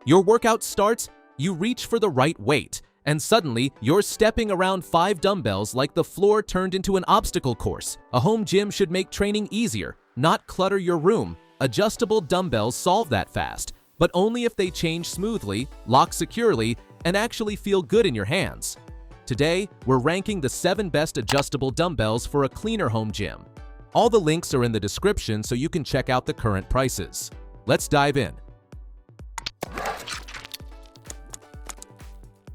Your workout starts, you reach for the right weight, and suddenly you're stepping around 5 dumbbells like the floor turned into an obstacle course. A home gym should make training easier, not clutter your room. Adjustable dumbbells solve that fast, but only if they change smoothly, lock securely, and actually feel good in your hands. Today, we're ranking the 7 best adjustable dumbbells for a cleaner home gym. All the links are in the description so you can check out the current prices. Let's dive in.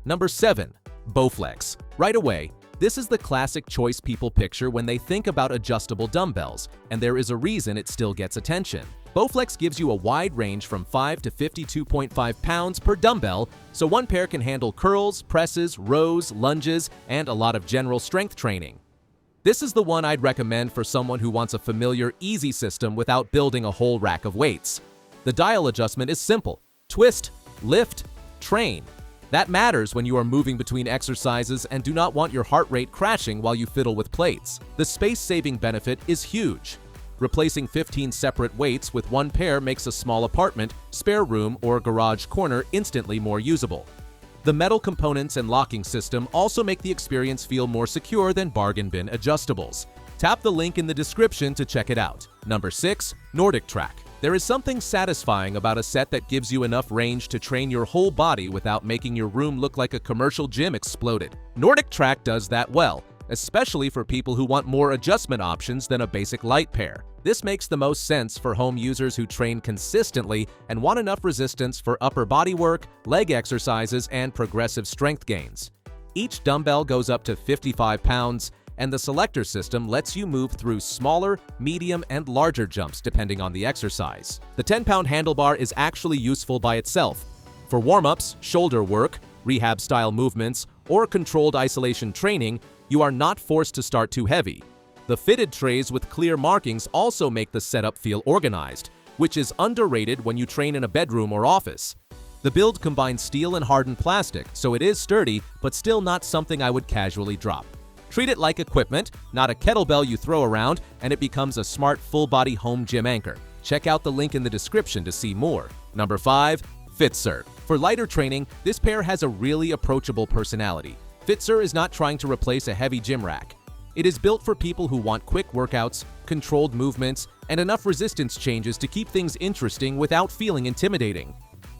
Number 7. Bowflex. Right away, this is the classic choice people picture when they think about adjustable dumbbells, and there is a reason it still gets attention. Bowflex gives you a wide range from 5 to 52.5 pounds per dumbbell, so one pair can handle curls, presses, rows, lunges, and a lot of general strength training. This is the one I'd recommend for someone who wants a familiar, easy system without building a whole rack of weights. The dial adjustment is simple. Twist, lift, train. That matters when you are moving between exercises and do not want your heart rate crashing while you fiddle with plates. The space-saving benefit is huge. Replacing 15 separate weights with one pair makes a small apartment, spare room, or garage corner instantly more usable. The metal components and locking system also make the experience feel more secure than bargain bin adjustables. Tap the link in the description to check it out. Number 6. Nordic Track. There is something satisfying about a set that gives you enough range to train your whole body without making your room look like a commercial gym exploded. Nordic Track does that well, especially for people who want more adjustment options than a basic light pair. This makes the most sense for home users who train consistently and want enough resistance for upper body work, leg exercises, and progressive strength gains. Each dumbbell goes up to 55 pounds, and the selector system lets you move through smaller, medium, and larger jumps depending on the exercise. The 10-pound handlebar is actually useful by itself. For warm-ups, shoulder work, rehab-style movements, or controlled isolation training, you are not forced to start too heavy. The fitted trays with clear markings also make the setup feel organized, which is underrated when you train in a bedroom or office. The build combines steel and hardened plastic, so it is sturdy, but still not something I would casually drop. Treat it like equipment, not a kettlebell you throw around, and it becomes a smart full-body home gym anchor. Check out the link in the description to see more. Number 5. FitSir. For lighter training, this pair has a really approachable personality. FitSir is not trying to replace a heavy gym rack. It is built for people who want quick workouts, controlled movements, and enough resistance changes to keep things interesting without feeling intimidating.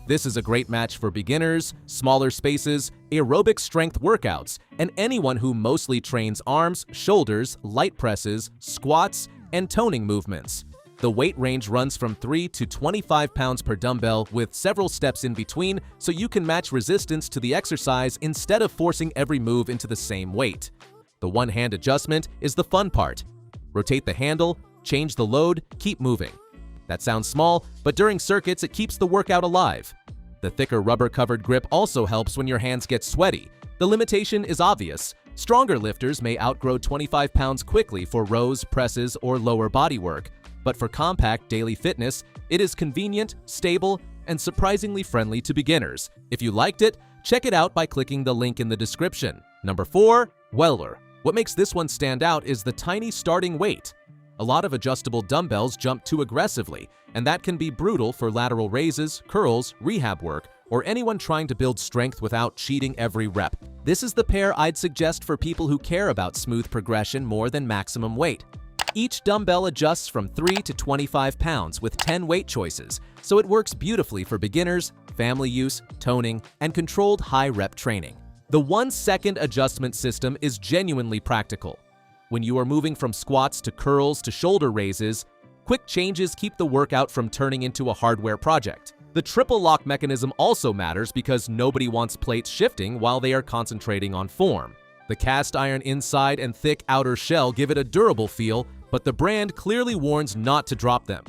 This is a great match for beginners, smaller spaces, aerobic strength workouts, and anyone who mostly trains arms, shoulders, light presses, squats, and toning movements. The weight range runs from 3 to 25 pounds per dumbbell with several steps in between, so you can match resistance to the exercise instead of forcing every move into the same weight. The one-hand adjustment is the fun part. Rotate the handle, change the load, keep moving. That sounds small, but during circuits it keeps the workout alive. The thicker rubber-covered grip also helps when your hands get sweaty. The limitation is obvious. Stronger lifters may outgrow 25 pounds quickly for rows, presses, or lower body work. But for compact daily fitness, it is convenient, stable, and surprisingly friendly to beginners. If you liked it, check it out by clicking the link in the description. Number 4. Weller. What makes this one stand out is the tiny starting weight. A lot of adjustable dumbbells jump too aggressively, and that can be brutal for lateral raises, curls, rehab work, or anyone trying to build strength without cheating every rep. This is the pair I'd suggest for people who care about smooth progression more than maximum weight. Each dumbbell adjusts from 3 to 25 pounds with 10 weight choices, so it works beautifully for beginners, family use, toning, and controlled high-rep training. The 1-second adjustment system is genuinely practical. When you are moving from squats to curls to shoulder raises, quick changes keep the workout from turning into a hardware project. The triple lock mechanism also matters because nobody wants plates shifting while they are concentrating on form. The cast iron inside and thick outer shell give it a durable feel, but the brand clearly warns not to drop them.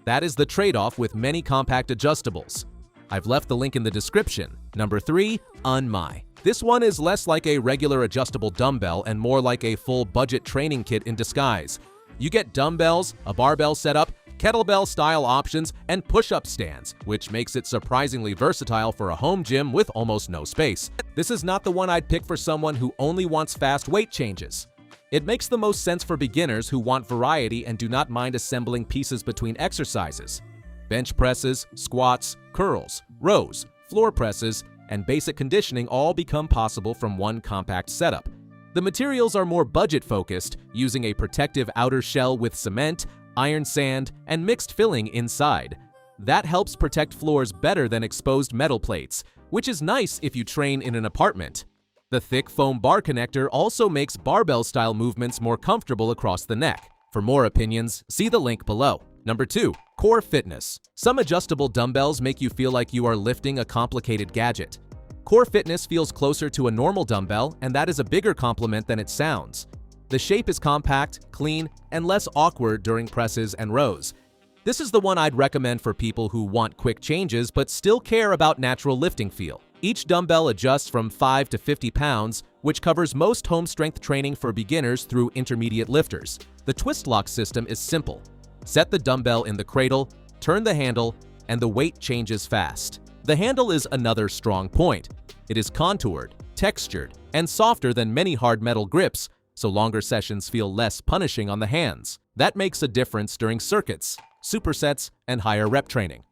That is the trade-off with many compact adjustables. I've left the link in the description. Number 3. Unmai. This one is less like a regular adjustable dumbbell and more like a full budget training kit in disguise. You get dumbbells, a barbell setup, kettlebell-style options, and push-up stands, which makes it surprisingly versatile for a home gym with almost no space. This is not the one I'd pick for someone who only wants fast weight changes. It makes the most sense for beginners who want variety and do not mind assembling pieces between exercises. Bench presses, squats, curls, rows, floor presses, and basic conditioning all become possible from one compact setup. The materials are more budget-focused, using a protective outer shell with cement, iron sand, and mixed filling inside. That helps protect floors better than exposed metal plates, which is nice if you train in an apartment. The thick foam bar connector also makes barbell-style movements more comfortable across the neck. For more opinions, see the link below. Number 2. Core fitness. Some adjustable dumbbells make you feel like you are lifting a complicated gadget. Core fitness feels closer to a normal dumbbell, and that is a bigger compliment than it sounds. The shape is compact, clean, and less awkward during presses and rows. This is the one I'd recommend for people who want quick changes but still care about natural lifting feel. Each dumbbell adjusts from 5 to 50 pounds, which covers most home strength training for beginners through intermediate lifters. The twist lock system is simple. Set the dumbbell in the cradle, turn the handle, and the weight changes fast. The handle is another strong point. It is contoured, textured, and softer than many hard metal grips, so longer sessions feel less punishing on the hands. That makes a difference during circuits, supersets, and higher rep training.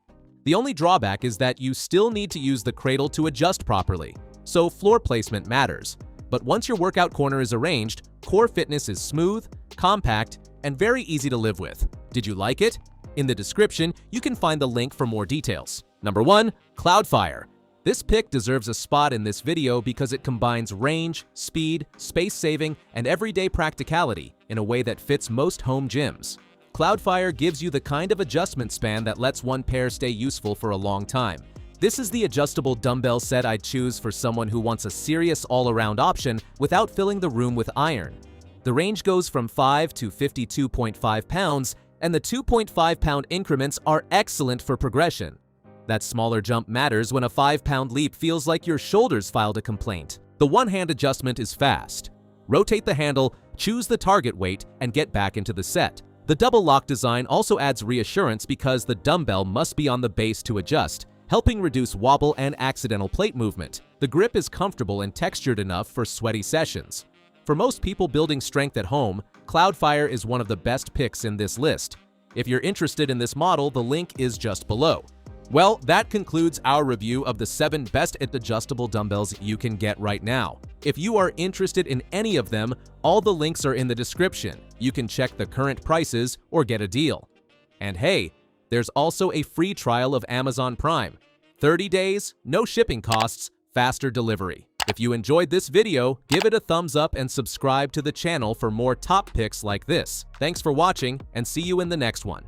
The only drawback is that you still need to use the cradle to adjust properly, so floor placement matters. But once your workout corner is arranged, core fitness is smooth, compact, and very easy to live with. Did you like it? In the description, you can find the link for more details. Number 1. Cloudfire. This pick deserves a spot in this video because it combines range, speed, space-saving, and everyday practicality in a way that fits most home gyms. Cloudfire gives you the kind of adjustment span that lets one pair stay useful for a long time. This is the adjustable dumbbell set I'd choose for someone who wants a serious all-around option without filling the room with iron. The range goes from 5 to 52.5 pounds, and the 2.5-pound increments are excellent for progression. That smaller jump matters when a 5-pound leap feels like your shoulders filed a complaint. The one-hand adjustment is fast. Rotate the handle, choose the target weight, and get back into the set. The double lock design also adds reassurance because the dumbbell must be on the base to adjust, helping reduce wobble and accidental plate movement. The grip is comfortable and textured enough for sweaty sessions. For most people building strength at home, Cloudfire is one of the best picks in this list. If you're interested in this model, the link is just below. Well, that concludes our review of the 7 best adjustable dumbbells you can get right now. If you are interested in any of them, all the links are in the description. You can check the current prices or get a deal. And hey, there's also a free trial of Amazon Prime. 30 days, no shipping costs, faster delivery. If you enjoyed this video, give it a thumbs up and subscribe to the channel for more top picks like this. Thanks for watching, and see you in the next one.